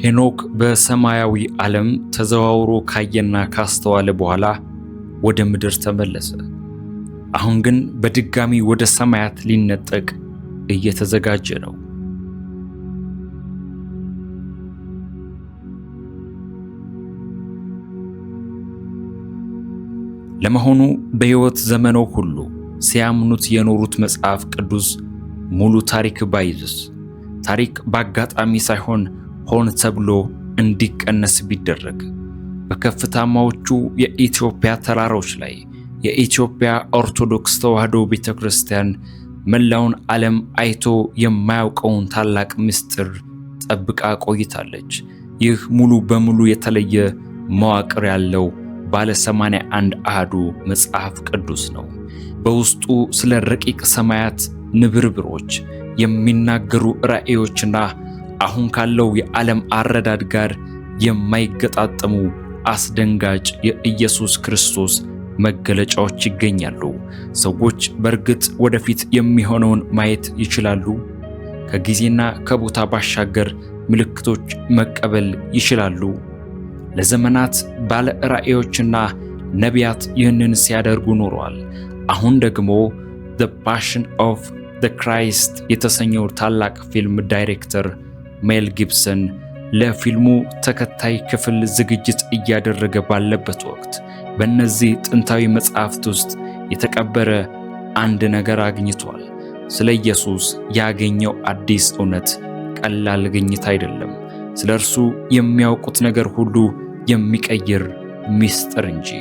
ሄኖክ በሰማያዊ ዓለም ተዘዋውሮ ካየና ካስተዋለ በኋላ ወደ ምድር ተመለሰ። አሁን ግን በድጋሚ ወደ ሰማያት ሊነጠቅ እየተዘጋጀ ነው። ለመሆኑ በሕይወት ዘመኖ ሁሉ ሲያምኑት የኖሩት መጽሐፍ ቅዱስ ሙሉ ታሪክ ባይዝስ? ታሪክ በአጋጣሚ ሳይሆን ሆን ተብሎ እንዲቀነስ ቢደረግ? በከፍታማዎቹ የኢትዮጵያ ተራሮች ላይ የኢትዮጵያ ኦርቶዶክስ ተዋሕዶ ቤተክርስቲያን መላውን ዓለም አይቶ የማያውቀውን ታላቅ ምስጢር ጠብቃ ቆይታለች። ይህ ሙሉ በሙሉ የተለየ መዋቅር ያለው ባለ 81 አሃዱ መጽሐፍ ቅዱስ ነው። በውስጡ ስለ ረቂቅ ሰማያት ንብርብሮች የሚናገሩ ራእዮችና አሁን ካለው የዓለም አረዳድ ጋር የማይገጣጠሙ አስደንጋጭ የኢየሱስ ክርስቶስ መገለጫዎች ይገኛሉ። ሰዎች በእርግጥ ወደፊት የሚሆነውን ማየት ይችላሉ? ከጊዜና ከቦታ ባሻገር ምልክቶች መቀበል ይችላሉ? ለዘመናት ባለ ራእዮችና ነቢያት ይህንን ሲያደርጉ ኖረዋል። አሁን ደግሞ The Passion of the Christ የተሰኘው ታላቅ ፊልም ዳይሬክተር ሜል ጊብሰን ለፊልሙ ተከታይ ክፍል ዝግጅት እያደረገ ባለበት ወቅት በእነዚህ ጥንታዊ መጻሕፍት ውስጥ የተቀበረ አንድ ነገር አግኝቷል። ስለ ኢየሱስ ያገኘው አዲስ እውነት ቀላል ግኝት አይደለም። ስለ እርሱ የሚያውቁት ነገር ሁሉ የሚቀይር ምስጢር እንጂ።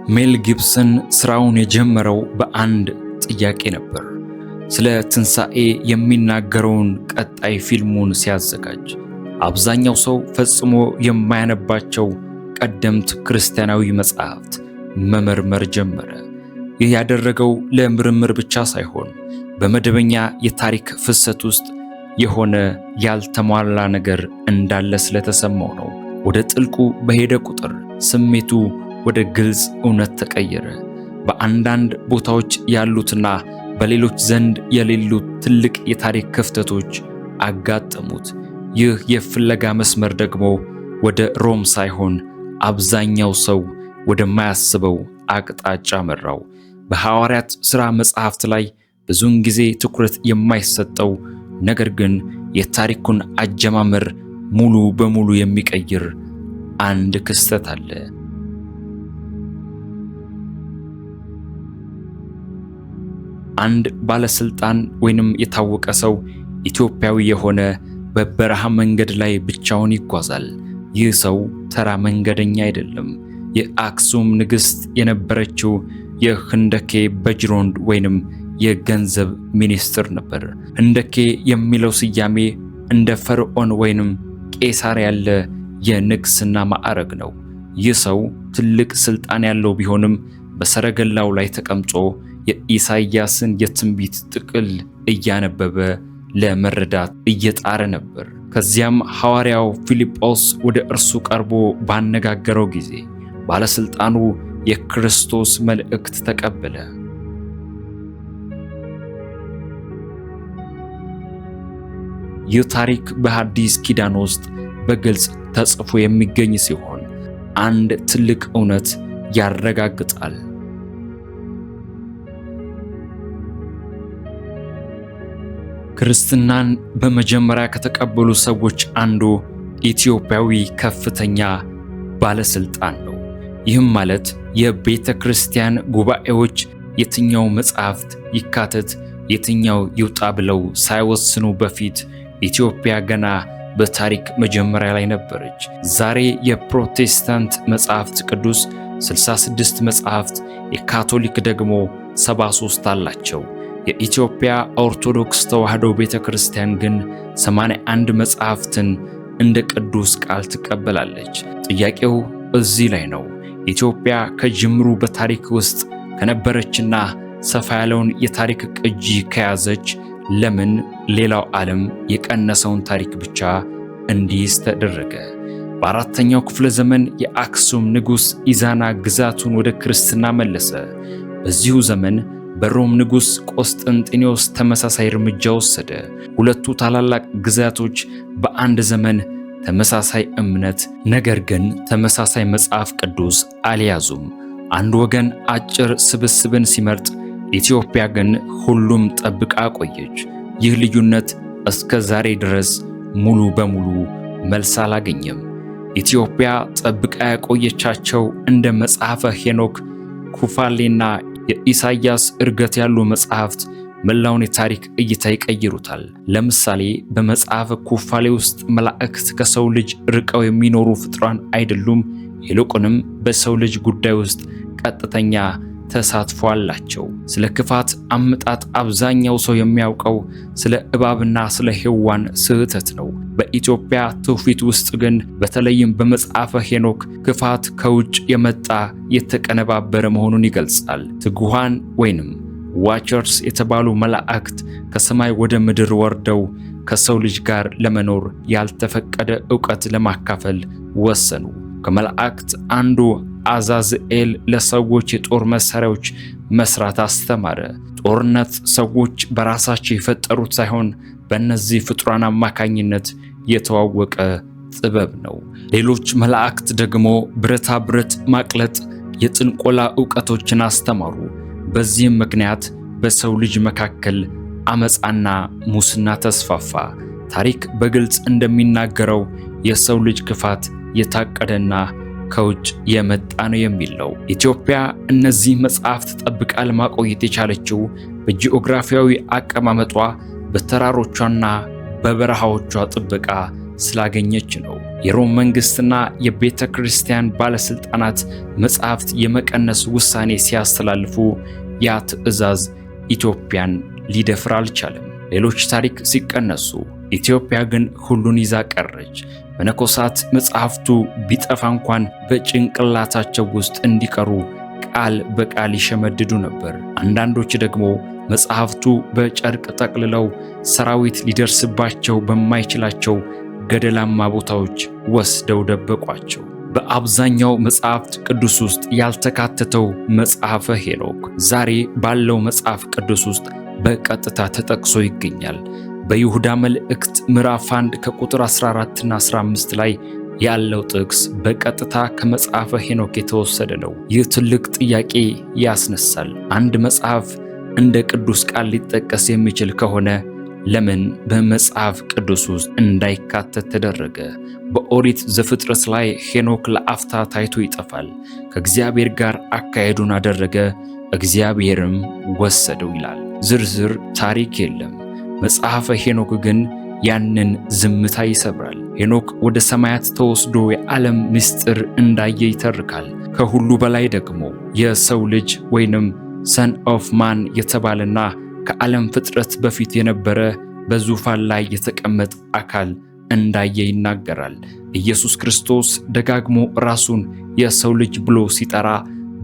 ሜል ጊብሰን ስራውን የጀመረው በአንድ ጥያቄ ነበር። ስለ ትንሣኤ የሚናገረውን ቀጣይ ፊልሙን ሲያዘጋጅ አብዛኛው ሰው ፈጽሞ የማያነባቸው ቀደምት ክርስቲያናዊ መጻሕፍት መመርመር ጀመረ። ይህ ያደረገው ለምርምር ብቻ ሳይሆን በመደበኛ የታሪክ ፍሰት ውስጥ የሆነ ያልተሟላ ነገር እንዳለ ስለተሰማው ነው። ወደ ጥልቁ በሄደ ቁጥር ስሜቱ ወደ ግልጽ እውነት ተቀየረ። በአንዳንድ ቦታዎች ያሉትና በሌሎች ዘንድ የሌሉት ትልቅ የታሪክ ክፍተቶች አጋጠሙት። ይህ የፍለጋ መስመር ደግሞ ወደ ሮም ሳይሆን አብዛኛው ሰው ወደማያስበው አቅጣጫ መራው። በሐዋርያት ሥራ መጽሐፍት ላይ ብዙውን ጊዜ ትኩረት የማይሰጠው ነገር ግን የታሪኩን አጀማመር ሙሉ በሙሉ የሚቀይር አንድ ክስተት አለ። አንድ ባለስልጣን ወይንም የታወቀ ሰው ኢትዮጵያዊ የሆነ በበረሃ መንገድ ላይ ብቻውን ይጓዛል። ይህ ሰው ተራ መንገደኛ አይደለም። የአክሱም ንግሥት የነበረችው የህንደኬ በጅሮንድ ወይንም የገንዘብ ሚኒስትር ነበር። ህንደኬ የሚለው ስያሜ እንደ ፈርዖን ወይንም ቄሳር ያለ የንግስና ማዕረግ ነው። ይህ ሰው ትልቅ ስልጣን ያለው ቢሆንም በሰረገላው ላይ ተቀምጦ የኢሳይያስን የትንቢት ጥቅል እያነበበ ለመረዳት እየጣረ ነበር። ከዚያም ሐዋርያው ፊልጶስ ወደ እርሱ ቀርቦ ባነጋገረው ጊዜ ባለስልጣኑ የክርስቶስ መልእክት ተቀበለ። ይህ ታሪክ በሐዲስ ኪዳን ውስጥ በግልጽ ተጽፎ የሚገኝ ሲሆን አንድ ትልቅ እውነት ያረጋግጣል። ክርስትናን በመጀመሪያ ከተቀበሉ ሰዎች አንዱ ኢትዮጵያዊ ከፍተኛ ባለስልጣን ነው። ይህም ማለት የቤተ ክርስቲያን ጉባኤዎች የትኛው መጽሐፍት ይካተት የትኛው ይውጣ ብለው ሳይወስኑ በፊት ኢትዮጵያ ገና በታሪክ መጀመሪያ ላይ ነበረች። ዛሬ የፕሮቴስታንት መጽሐፍት ቅዱስ 66 መጽሐፍት፣ የካቶሊክ ደግሞ 73 አላቸው። የኢትዮጵያ ኦርቶዶክስ ተዋሕዶ ቤተክርስቲያን ግን 81 መጽሐፍትን እንደ ቅዱስ ቃል ትቀበላለች። ጥያቄው እዚህ ላይ ነው። ኢትዮጵያ ከጅምሩ በታሪክ ውስጥ ከነበረችና ሰፋ ያለውን የታሪክ ቅጂ ከያዘች ለምን ሌላው ዓለም የቀነሰውን ታሪክ ብቻ እንዲይዝ ተደረገ? በአራተኛው ክፍለ ዘመን የአክሱም ንጉሥ ኢዛና ግዛቱን ወደ ክርስትና መለሰ። በዚሁ ዘመን በሮም ንጉሥ ቆስጠንጢኖስ ተመሳሳይ እርምጃ ወሰደ። ሁለቱ ታላላቅ ግዛቶች በአንድ ዘመን ተመሳሳይ እምነት፣ ነገር ግን ተመሳሳይ መጽሐፍ ቅዱስ አልያዙም። አንድ ወገን አጭር ስብስብን ሲመርጥ፣ ኢትዮጵያ ግን ሁሉም ጠብቃ ቆየች። ይህ ልዩነት እስከ ዛሬ ድረስ ሙሉ በሙሉ መልስ አላገኘም። ኢትዮጵያ ጠብቃ ያቆየቻቸው እንደ መጽሐፈ ሄኖክ፣ ኩፋሌና የኢሳይያስ ዕርገት ያሉ መጽሐፍት መላውን የታሪክ እይታ ይቀይሩታል። ለምሳሌ በመጽሐፈ ኩፋሌ ውስጥ መላእክት ከሰው ልጅ ርቀው የሚኖሩ ፍጥሯን አይደሉም፣ ይልቁንም በሰው ልጅ ጉዳይ ውስጥ ቀጥተኛ ተሳትፎ አላቸው። ስለ ክፋት አመጣጥ አብዛኛው ሰው የሚያውቀው ስለ እባብና ስለ ሔዋን ስህተት ነው። በኢትዮጵያ ትውፊት ውስጥ ግን በተለይም በመጽሐፈ ሄኖክ ክፋት ከውጭ የመጣ የተቀነባበረ መሆኑን ይገልጻል። ትጉሃን ወይንም ዋቸርስ የተባሉ መላእክት ከሰማይ ወደ ምድር ወርደው ከሰው ልጅ ጋር ለመኖር ያልተፈቀደ ዕውቀት ለማካፈል ወሰኑ። ከመላእክት አንዱ አዛዝኤል ለሰዎች የጦር መሳሪያዎች መስራት አስተማረ። ጦርነት ሰዎች በራሳቸው የፈጠሩት ሳይሆን በእነዚህ ፍጡራን አማካኝነት የተዋወቀ ጥበብ ነው። ሌሎች መላእክት ደግሞ ብረታ ብረት ማቅለጥ፣ የጥንቆላ ዕውቀቶችን አስተማሩ። በዚህም ምክንያት በሰው ልጅ መካከል አመፃና ሙስና ተስፋፋ። ታሪክ በግልጽ እንደሚናገረው የሰው ልጅ ክፋት የታቀደና ከውጭ የመጣ ነው የሚል ነው። ኢትዮጵያ እነዚህ መጽሐፍት ጠብቃ ለማቆየት የቻለችው በጂኦግራፊያዊ አቀማመጧ፣ በተራሮቿና በበረሃዎቿ ጥበቃ ስላገኘች ነው። የሮም መንግስትና የቤተ ክርስቲያን ባለስልጣናት መጽሐፍት የመቀነስ ውሳኔ ሲያስተላልፉ ያ ትዕዛዝ ኢትዮጵያን ሊደፍር አልቻለም። ሌሎች ታሪክ ሲቀነሱ፣ ኢትዮጵያ ግን ሁሉን ይዛ ቀረች። መነኮሳት መጽሐፍቱ ቢጠፋ እንኳን በጭንቅላታቸው ውስጥ እንዲቀሩ ቃል በቃል ይሸመድዱ ነበር። አንዳንዶች ደግሞ መጽሐፍቱ በጨርቅ ጠቅልለው ሰራዊት ሊደርስባቸው በማይችላቸው ገደላማ ቦታዎች ወስደው ደበቋቸው። በአብዛኛው መጽሐፍት ቅዱስ ውስጥ ያልተካተተው መጽሐፈ ሄኖክ ዛሬ ባለው መጽሐፍ ቅዱስ ውስጥ በቀጥታ ተጠቅሶ ይገኛል። በይሁዳ መልእክት ምዕራፍ 1 ከቁጥር 14 እና 15 ላይ ያለው ጥቅስ በቀጥታ ከመጽሐፈ ሄኖክ የተወሰደ ነው። ይህ ትልቅ ጥያቄ ያስነሳል። አንድ መጽሐፍ እንደ ቅዱስ ቃል ሊጠቀስ የሚችል ከሆነ ለምን በመጽሐፍ ቅዱስ ውስጥ እንዳይካተት ተደረገ? በኦሪት ዘፍጥረት ላይ ሄኖክ ለአፍታ ታይቶ ይጠፋል። ከእግዚአብሔር ጋር አካሄዱን አደረገ፣ እግዚአብሔርም ወሰደው ይላል። ዝርዝር ታሪክ የለም። መጽሐፈ ሄኖክ ግን ያንን ዝምታ ይሰብራል። ሄኖክ ወደ ሰማያት ተወስዶ የዓለም ምስጢር እንዳየ ይተርካል። ከሁሉ በላይ ደግሞ የሰው ልጅ ወይንም ሰን ኦፍ ማን የተባለና ከዓለም ፍጥረት በፊት የነበረ በዙፋን ላይ የተቀመጠ አካል እንዳየ ይናገራል። ኢየሱስ ክርስቶስ ደጋግሞ ራሱን የሰው ልጅ ብሎ ሲጠራ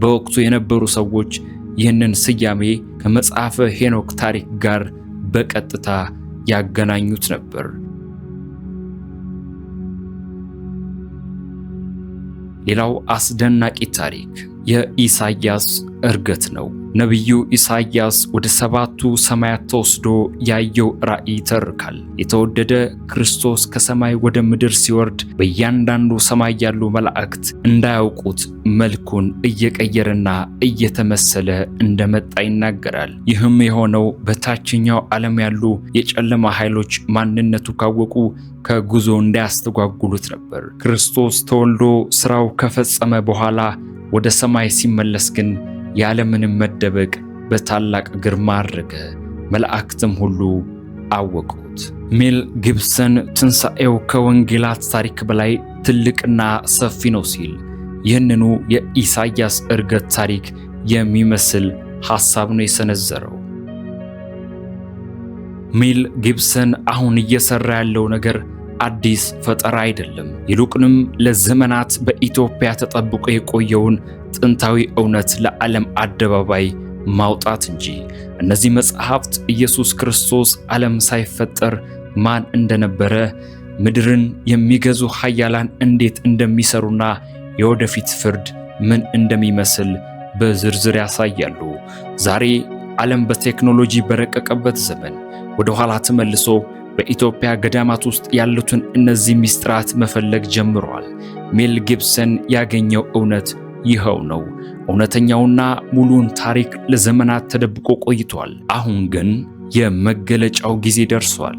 በወቅቱ የነበሩ ሰዎች ይህንን ስያሜ ከመጽሐፈ ሄኖክ ታሪክ ጋር በቀጥታ ያገናኙት ነበር። ሌላው አስደናቂ ታሪክ የኢሳይያስ ዕርገት ነው። ነቢዩ ኢሳይያስ ወደ 7ቱ ሰማያት ተወስዶ ያየው ራእይ ይተርካል። የተወደደ ክርስቶስ ከሰማይ ወደ ምድር ሲወርድ በእያንዳንዱ ሰማይ ያሉ መላእክት እንዳያውቁት መልኩን እየቀየረና እየተመሰለ እንደመጣ ይናገራል። ይህም የሆነው በታችኛው ዓለም ያሉ የጨለማ ኃይሎች ማንነቱ ካወቁ ከጉዞ እንዳያስተጓጉሉት ነበር። ክርስቶስ ተወልዶ ስራው ከፈጸመ በኋላ ወደ ሰማይ ሲመለስ ግን ያለምንም መደበቅ በታላቅ ግርማ አረገ። መላእክትም ሁሉ አወቁት። ሜል ጊብሰን ትንሣኤው ከወንጌላት ታሪክ በላይ ትልቅና ሰፊ ነው ሲል ይህንኑ የኢሳይያስ ዕርገት ታሪክ የሚመስል ሐሳብ ነው የሰነዘረው። ሜል ጊብሰን አሁን እየሰራ ያለው ነገር አዲስ ፈጠራ አይደለም። ይልቁንም ለዘመናት በኢትዮጵያ ተጠብቆ የቆየውን ጥንታዊ እውነት ለዓለም አደባባይ ማውጣት እንጂ። እነዚህ መጽሐፍት ኢየሱስ ክርስቶስ ዓለም ሳይፈጠር ማን እንደነበረ፣ ምድርን የሚገዙ ኃያላን እንዴት እንደሚሰሩና የወደፊት ፍርድ ምን እንደሚመስል በዝርዝር ያሳያሉ። ዛሬ ዓለም በቴክኖሎጂ በረቀቀበት ዘመን ወደ ኋላ ተመልሶ በኢትዮጵያ ገዳማት ውስጥ ያሉትን እነዚህ ሚስጥራት መፈለግ ጀምሯል። ሜል ጊብሰን ያገኘው እውነት ይኸው ነው። እውነተኛውና ሙሉን ታሪክ ለዘመናት ተደብቆ ቆይቷል። አሁን ግን የመገለጫው ጊዜ ደርሷል።